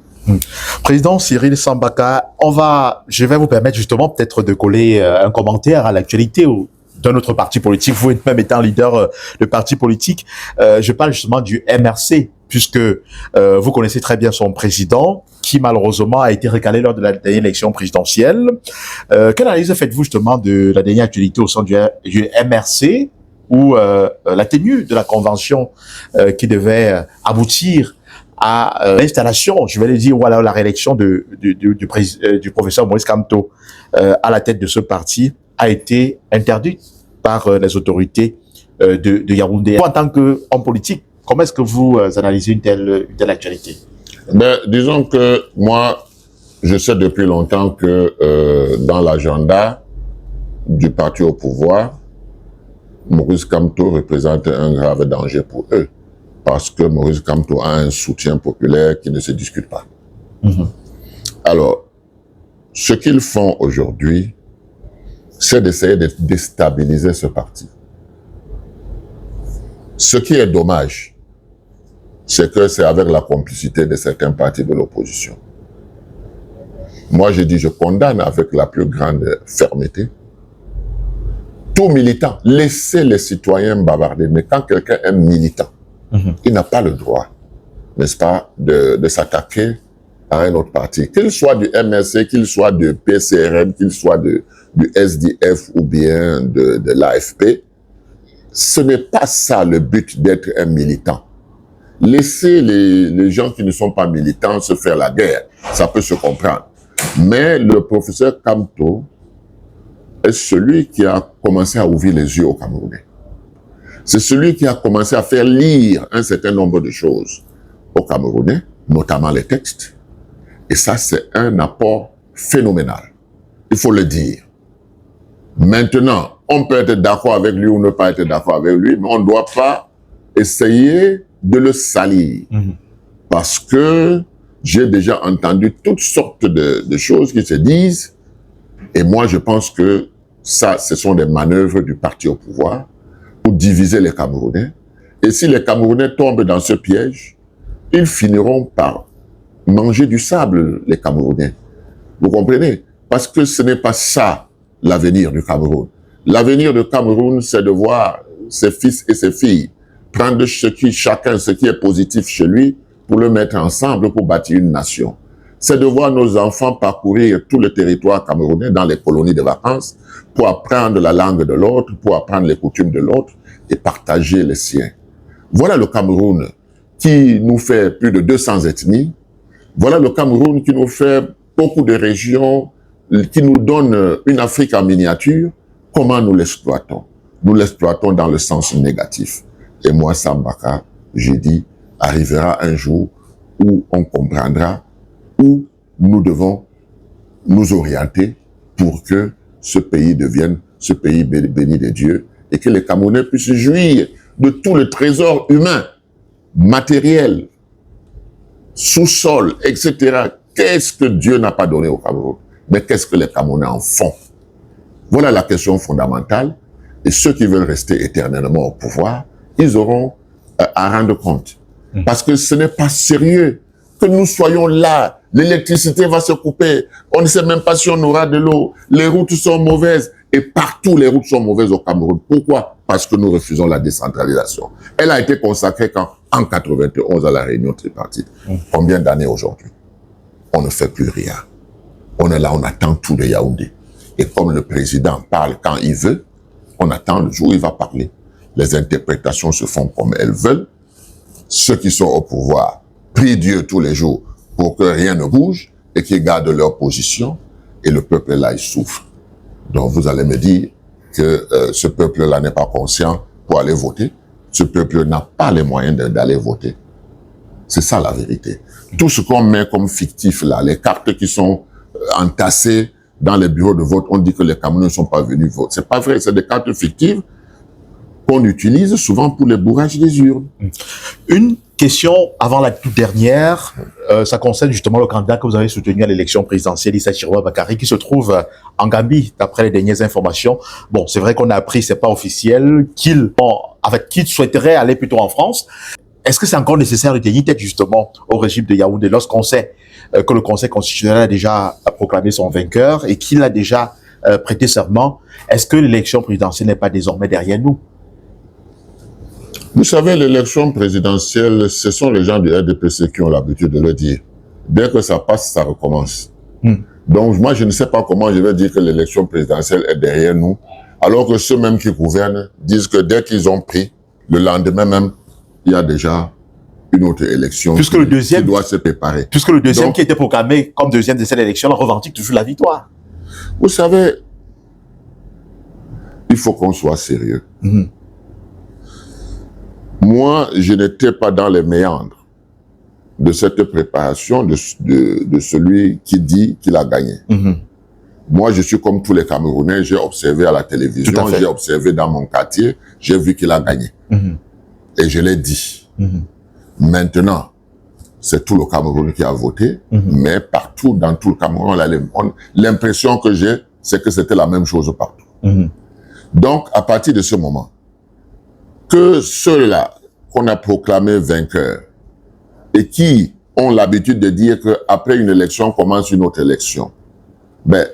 Président Cyril Sambaka, je vais vous permettre justement peut-être de coller un commentaire à l'actualité d'un autre parti politique, vous même étant leader de parti politique. Je parle justement du MRC, puisque vous connaissez très bien son président, qui malheureusement a été recalé lors de la dernière élection présidentielle. Quelle analyse faites-vous justement de la dernière actualité au sein du MRC, où la tenue de la convention qui devait aboutir à l'installation, je vais le dire, ou alors la réélection du professeur Maurice Kamto à la tête de ce parti a été interdite par les autorités de Yaoundé. En tant qu'homme politique, comment est-ce que vous analysez une telle actualité? Ben, disons que moi, je sais depuis longtemps que dans l'agenda du parti au pouvoir, Maurice Kamto représente un grave danger pour eux. Parce que Maurice Kamto a un soutien populaire qui ne se discute pas. Alors, ce qu'ils font aujourd'hui, c'est d'essayer de déstabiliser ce parti. Ce qui est dommage, c'est que c'est avec la complicité de certains partis de l'opposition. Moi, je dis, je condamne avec la plus grande fermeté tout militant. Laissez les citoyens bavarder, mais quand quelqu'un est militant, il n'a pas le droit, n'est-ce pas, de s'attaquer à un autre parti. Qu'il soit du MRC, qu'il soit du PCRM, qu'il soit du SDF ou bien de l'AFP, ce n'est pas ça le but d'être un militant. Laissez les gens qui ne sont pas militants se faire la guerre, ça peut se comprendre. Mais le professeur Kamto est celui qui a commencé à ouvrir les yeux aux Camerounais. C'est celui qui a commencé à faire lire un certain nombre de choses aux Camerounais, notamment les textes. Et ça, c'est un apport phénoménal. Il faut le dire. Maintenant, on peut être d'accord avec lui ou ne pas être d'accord avec lui, mais on ne doit pas essayer de le salir. Parce que j'ai déjà entendu toutes sortes de choses qui se disent. Et moi, je pense que ça, ce sont des manœuvres du parti au pouvoir pour diviser les Camerounais. Et si les Camerounais tombent dans ce piège, ils finiront par manger du sable, les Camerounais. Vous comprenez? Parce que ce n'est pas ça l'avenir du Cameroun. L'avenir du Cameroun, c'est de voir ses fils et ses filles prendre chacun ce qui est positif chez lui pour le mettre ensemble pour bâtir une nation. C'est de voir nos enfants parcourir tout le territoire camerounais dans les colonies de vacances pour apprendre la langue de l'autre, pour apprendre les coutumes de l'autre et partager les siens. Voilà le Cameroun qui nous fait plus de 200 ethnies. Voilà le Cameroun qui nous fait beaucoup de régions, qui nous donne une Afrique en miniature. Comment nous l'exploitons? Nous l'exploitons dans le sens négatif. Et moi, Sambaka, j'ai dit, arrivera un jour où on comprendra où nous devons nous orienter pour que ce pays devienne ce pays béni de Dieu et que les Camerounais puissent jouir de tout le trésor humain, matériel, sous-sol, etc. Qu'est-ce que Dieu n'a pas donné au Cameroun? Mais qu'est-ce que les Camerounais en font? Voilà la question fondamentale. Et ceux qui veulent rester éternellement au pouvoir, ils auront à rendre compte. Parce que ce n'est pas sérieux que nous soyons là. L'électricité va se couper. On ne sait même pas si on aura de l'eau. Les routes sont mauvaises. Et partout, les routes sont mauvaises au Cameroun. Pourquoi? Parce que nous refusons la décentralisation. Elle a été consacrée en 91 à la réunion tripartite. Combien d'années aujourd'hui? On ne fait plus rien. On est là, on attend tout de Yaoundé. Et comme le président parle quand il veut, on attend le jour où il va parler. Les interprétations se font comme elles veulent. Ceux qui sont au pouvoir prient Dieu tous les jours pour que rien ne bouge et qu'ils gardent leur position. Et le peuple là, il souffre. Donc vous allez me dire que ce peuple-là n'est pas conscient pour aller voter. Ce peuple n'a pas les moyens d'aller voter. C'est ça la vérité. Tout ce qu'on met comme fictif là, les cartes qui sont entassées dans les bureaux de vote, on dit que les Camerounais ne sont pas venus voter. C'est pas vrai, c'est des cartes fictives qu'on utilise souvent pour les bourrages des urnes. Une question avant la toute dernière, ça concerne justement le candidat que vous avez soutenu à l'élection présidentielle, Issa Chirwa Bakary, qui se trouve en Gambie, d'après les dernières informations. Bon, c'est vrai qu'on a appris, c'est pas officiel, qu'il souhaiterait aller plutôt en France. Est-ce que c'est encore nécessaire de tenir tête justement au régime de Yaoundé lorsqu'on sait que le Conseil constitutionnel a déjà proclamé son vainqueur et qu'il a déjà prêté serment? Est-ce que l'élection présidentielle n'est pas désormais derrière nous? Vous savez, l'élection présidentielle, ce sont les gens du RDPC qui ont l'habitude de le dire. Dès que ça passe, ça recommence. Donc moi, je ne sais pas comment je vais dire que l'élection présidentielle est derrière nous, alors que ceux mêmes qui gouvernent disent que dès qu'ils ont pris, le lendemain même, il y a déjà une autre élection qui doit se préparer. Puisque le deuxième qui était proclamé comme deuxième de cette élection revendique toujours la victoire. Vous savez, il faut qu'on soit sérieux. Moi, je n'étais pas dans les méandres de cette préparation de celui qui dit qu'il a gagné. Moi, je suis comme tous les Camerounais, j'ai observé à la télévision, j'ai observé dans mon quartier, j'ai vu qu'il a gagné. Et je l'ai dit. Maintenant, c'est tout le Cameroun qui a voté, mais partout, dans tout le Cameroun, l'impression que j'ai, c'est que c'était la même chose partout. Donc, à partir de ce moment, que ceux-là qu'on a proclamés vainqueurs et qui ont l'habitude de dire qu'après une élection commence une autre élection, ben,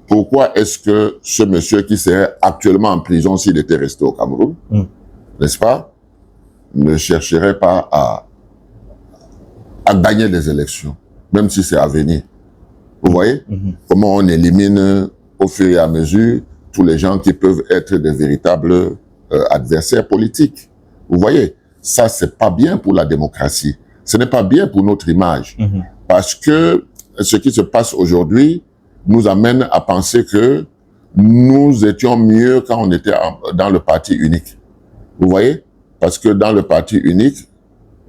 pourquoi est-ce que ce monsieur qui serait actuellement en prison s'il était resté au Cameroun, n'est-ce pas, ne chercherait pas à gagner des élections, même si c'est à venir? Vous voyez comment on élimine au fur et à mesure tous les gens qui peuvent être des véritables adversaires politiques. Vous voyez, ça c'est pas bien pour la démocratie. Ce n'est pas bien pour notre image. Parce que ce qui se passe aujourd'hui nous amène à penser que nous étions mieux quand on était dans le parti unique. Vous voyez? Parce que dans le parti unique,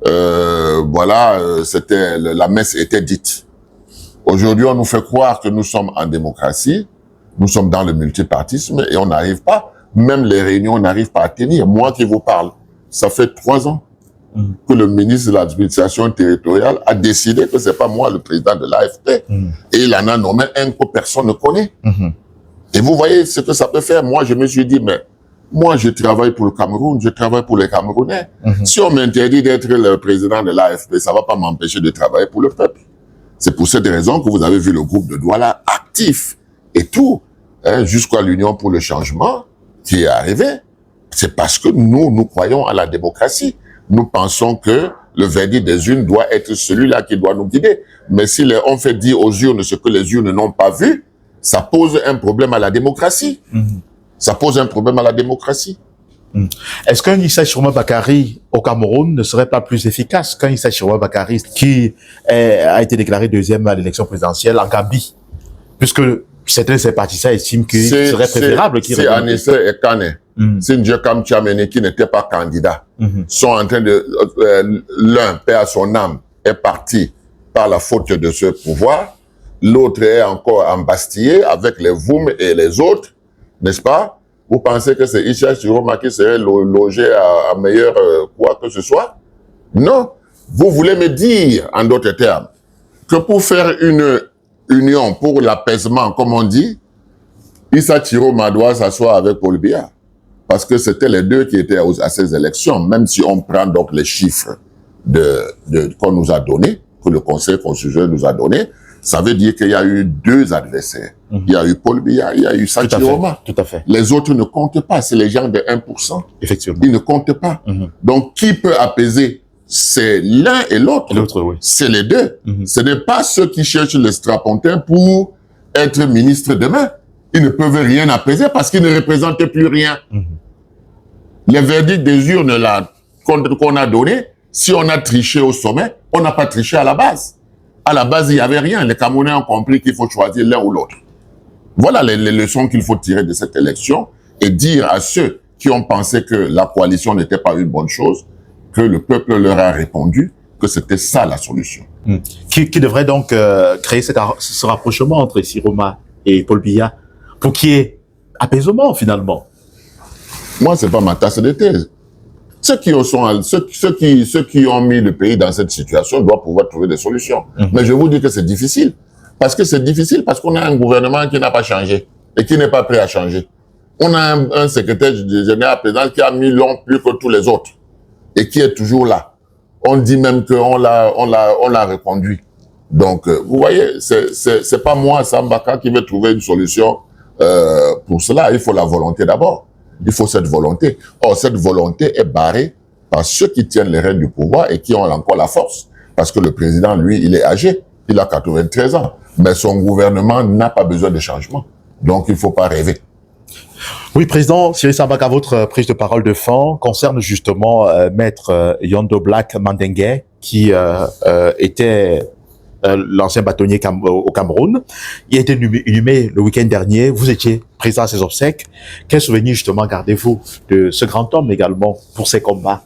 la messe était dite. Aujourd'hui, on nous fait croire que nous sommes en démocratie, nous sommes dans le multipartisme et on n'arrive pas, même les réunions, on n'arrive pas à tenir. Moi qui vous parle, ça fait 3 ans que le ministre de l'administration territoriale a décidé que c'est pas moi le président de l'AFP. Et il en a nommé un que personne ne connaît. Et vous voyez ce que ça peut faire. Moi, je me suis dit, mais moi, je travaille pour le Cameroun, je travaille pour les Camerounais. Si on m'interdit d'être le président de l'AFP, ça va pas m'empêcher de travailler pour le peuple. C'est pour cette raison que vous avez vu le groupe de Douala actif et tout, jusqu'à l'Union pour le changement qui est arrivé. C'est parce que nous croyons à la démocratie. Nous pensons que le verdict des urnes doit être celui-là qui doit nous guider. Mais si on fait dire aux urnes ce que les urnes n'ont pas vu, ça pose un problème à la démocratie. Ça pose un problème à la démocratie. Est-ce qu'un Issa Chirwa Bakary au Cameroun ne serait pas plus efficace qu'un Issa Chirwa Bakary qui a été déclaré deuxième à l'élection présidentielle en Gambie? Puisque certains sympathisants estiment qu'il serait préférable qu'il revienne. Si Anissé et Kane, si Ndjekam Tchamene, qui n'était pas candidat, sont en train de... l'un, paix à son âme, est parti par la faute de ce pouvoir. L'autre est encore embastillé avec les Voum et les autres, n'est-ce pas? Vous pensez que c'est Issa Chiroma qui serait logé à meilleur quoi que ce soit? Non. Vous voulez me dire, en d'autres termes, que pour faire une union pour l'apaisement, comme on dit, Issa Chiroma doit s'asseoir avec Paul Biya. Parce que c'était les deux qui étaient à ces élections, même si on prend donc les chiffres qu'on nous a donnés, que le Conseil constitutionnel nous a donnés, ça veut dire qu'il y a eu deux adversaires. Il y a eu Paul Biya, il y a eu Issa Chiroma. Tout à fait. Les autres ne comptent pas, c'est les gens de 1%. Effectivement. Ils ne comptent pas. Donc, qui peut apaiser? C'est l'un et l'autre. L'autre, oui. C'est les deux. Ce n'est pas ceux qui cherchent le strapontin pour être ministre demain. Ils ne peuvent rien apaiser parce qu'ils ne représentent plus rien. Les verdicts des urnes là qu'on a donnés, si on a triché au sommet, on n'a pas triché à la base. À la base, il n'y avait rien. Les Camerounais ont compris qu'il faut choisir l'un ou l'autre. Voilà les leçons qu'il faut tirer de cette élection et dire à ceux qui ont pensé que la coalition n'était pas une bonne chose, que le peuple leur a répondu que c'était ça la solution. Qui devrait donc créer ce rapprochement entre Chiroma et Paul Biya pour qu'il y ait apaisement finalement. Moi, c'est pas ma tasse de thé. Ceux qui ont mis le pays dans cette situation doivent pouvoir trouver des solutions. Mais je vous dis que c'est difficile. Parce que c'est difficile parce qu'on a un gouvernement qui n'a pas changé et qui n'est pas prêt à changer. On a un secrétaire général président qui a mis long plus que tous les autres et qui est toujours là. On dit même qu'on l'a reconduit. Donc, vous voyez, c'est pas moi, Sambaka, qui veut trouver une solution pour cela. Il faut la volonté d'abord. Il faut cette volonté. Or, cette volonté est barrée par ceux qui tiennent les rênes du pouvoir et qui ont encore la force. Parce que le président, lui, il est âgé. Il a 93 ans. Mais son gouvernement n'a pas besoin de changement. Donc, il ne faut pas rêver. Oui, Président Cyril Sambaka, votre prise de parole de fin concerne justement Maître Yondo Black Mandengue, qui était l'ancien bâtonnier au Cameroun. Il a été inhumé le week-end dernier. Vous étiez présent à ses obsèques. Quel souvenir justement gardez-vous de ce grand homme également pour ses combats?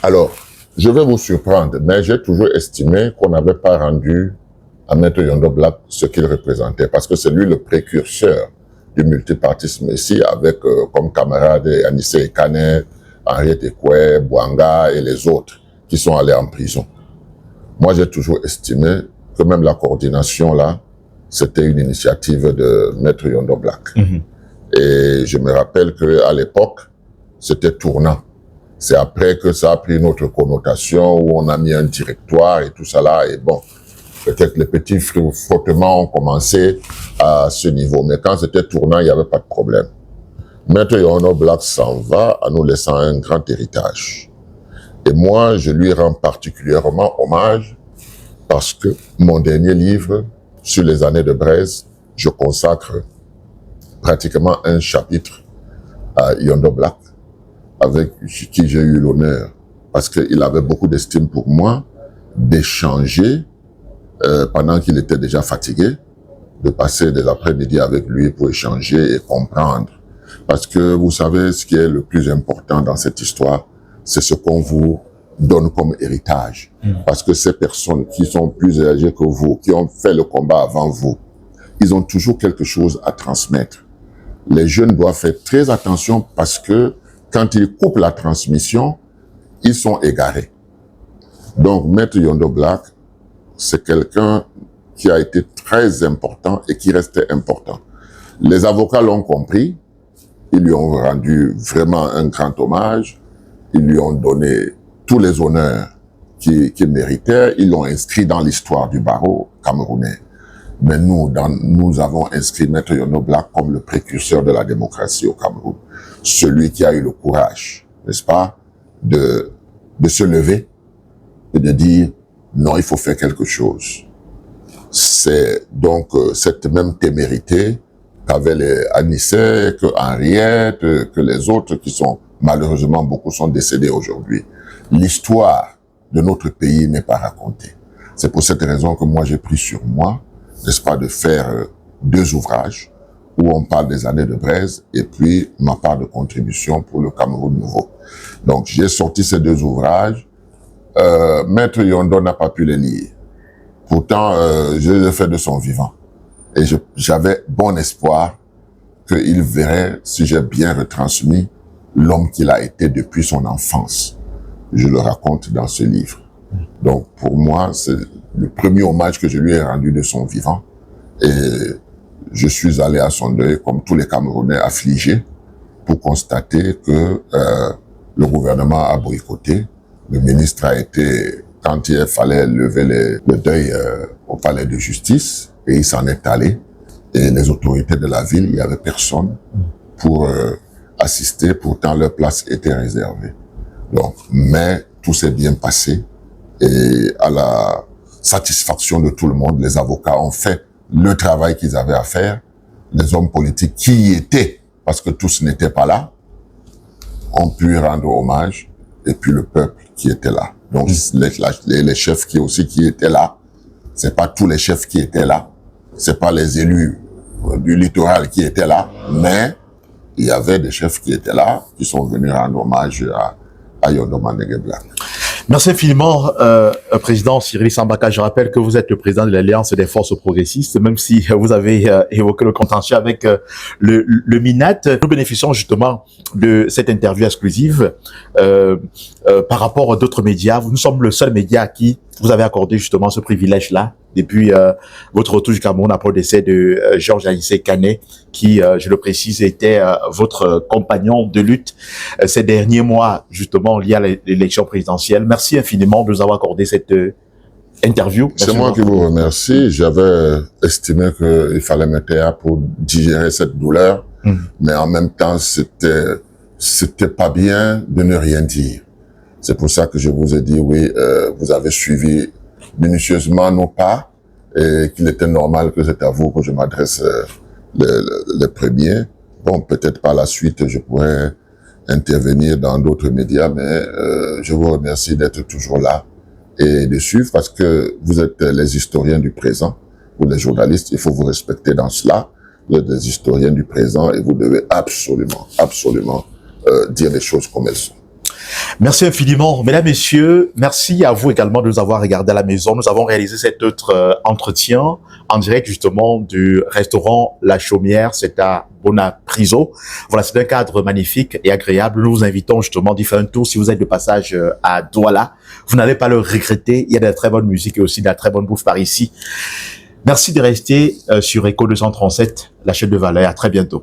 Alors, je vais vous surprendre, mais j'ai toujours estimé qu'on n'avait pas rendu à Maître Yondo Black ce qu'il représentait, parce que c'est lui le précurseur du multipartisme ici, avec comme camarades Anissé Ekane, Henriette Ekoué, Bouanga et les autres qui sont allés en prison. Moi, j'ai toujours estimé que même la coordination, là, c'était une initiative de Maître Yondo Black. Et je me rappelle qu'à l'époque, c'était tournant. C'est après que ça a pris une autre connotation, où on a mis un directoire et tout ça là, et bon, peut-être les petits frottements ont commencé à ce niveau. Mais quand c'était tournant, il n'y avait pas de problème. Maître Yondo Black s'en va en nous laissant un grand héritage. Et moi, je lui rends particulièrement hommage parce que mon dernier livre sur les années de Braise, je consacre pratiquement un chapitre à Yondo Black, avec qui j'ai eu l'honneur, parce qu'il avait beaucoup d'estime pour moi, d'échanger pendant qu'il était déjà fatigué, de passer des après-midi avec lui pour échanger et comprendre. Parce que vous savez, ce qui est le plus important dans cette histoire, c'est ce qu'on vous donne comme héritage. Parce que ces personnes qui sont plus âgées que vous, qui ont fait le combat avant vous, ils ont toujours quelque chose à transmettre. Les jeunes doivent faire très attention parce que quand ils coupent la transmission, ils sont égarés. Donc, Maître Yondo Black, c'est quelqu'un qui a été très important et qui restait important. Les avocats l'ont compris, ils lui ont rendu vraiment un grand hommage, ils lui ont donné tous les honneurs qu'il méritait, ils l'ont inscrit dans l'histoire du barreau camerounais. Mais nous avons inscrit Maître Yondo Black comme le précurseur de la démocratie au Cameroun. Celui qui a eu le courage, n'est-ce pas, de se lever et de dire non, il faut faire quelque chose. C'est donc cette même témérité qu'avaient les Anissé, que Henriette, que les autres qui sont, malheureusement, beaucoup sont décédés aujourd'hui. L'histoire de notre pays n'est pas racontée. C'est pour cette raison que moi j'ai pris sur moi, n'est-ce pas, de faire 2 ouvrages où on parle des années de Braise et puis ma part de contribution pour le Cameroun nouveau. Donc j'ai sorti ces 2 ouvrages Maître Yondo n'a pas pu les nier. Pourtant, je l'ai fait de son vivant. Et j'avais bon espoir qu'il verrait, si j'ai bien retransmis, l'homme qu'il a été depuis son enfance. Je le raconte dans ce livre. Donc, pour moi, c'est le premier hommage que je lui ai rendu de son vivant. Et je suis allé à son deuil, comme tous les Camerounais affligés, pour constater que le gouvernement a boycotté. Le ministre a été, quand il fallait lever le deuil au palais de justice, et il s'en est allé. Et les autorités de la ville, il n'y avait personne pour assister, pourtant leur place était réservée. Donc, mais tout s'est bien passé et à la satisfaction de tout le monde, les avocats ont fait le travail qu'ils avaient à faire. Les hommes politiques qui y étaient, parce que tous n'étaient pas là, ont pu rendre hommage, et puis le peuple qui était là. Donc, les chefs qui étaient là, c'est pas tous les chefs qui étaient là, c'est pas les élus du littoral qui étaient là, mais il y avait des chefs qui étaient là, qui sont venus rendre hommage à Yondo Mandenge Blanc. Merci infiniment, Président Cyril Sambaka. Je rappelle que vous êtes le président de l'Alliance des forces progressistes, même si vous avez évoqué le contentieux avec le MINAT. Nous bénéficions justement de cette interview exclusive par rapport à d'autres médias. Nous sommes le seul média à qui vous avez accordé justement ce privilège-là depuis votre retour du Cameroun après le décès de Georges Aïssé Kané, qui, je le précise, était votre compagnon de lutte ces derniers mois, justement, liés à l'élection présidentielle. Merci infiniment de nous avoir accordé cette interview. C'est moi qui vous remercie. J'avais estimé qu'il fallait me taire pour digérer cette douleur, mais en même temps, c'était pas bien de ne rien dire. C'est pour ça que je vous ai dit, oui, vous avez suivi minutieusement nos pas et qu'il était normal que c'est à vous que je m'adresse le premier. Bon, peut-être par la suite, je pourrais intervenir dans d'autres médias, mais je vous remercie d'être toujours là et de suivre parce que vous êtes les historiens du présent. Vous, les journalistes, il faut vous respecter dans cela. Vous êtes des historiens du présent et vous devez absolument dire les choses comme elles sont. Merci infiniment. Mesdames, Messieurs, merci à vous également de nous avoir regardés à la maison. Nous avons réalisé cet autre entretien en direct justement du restaurant La Chaumière, c'est à Bonapriso. Voilà, c'est un cadre magnifique et agréable. Nous vous invitons justement d'y faire un tour si vous êtes de passage à Douala. Vous n'allez pas le regretter. Il y a de la très bonne musique et aussi de la très bonne bouffe par ici. Merci de rester sur Echo 237, la chaîne de valeur. À très bientôt.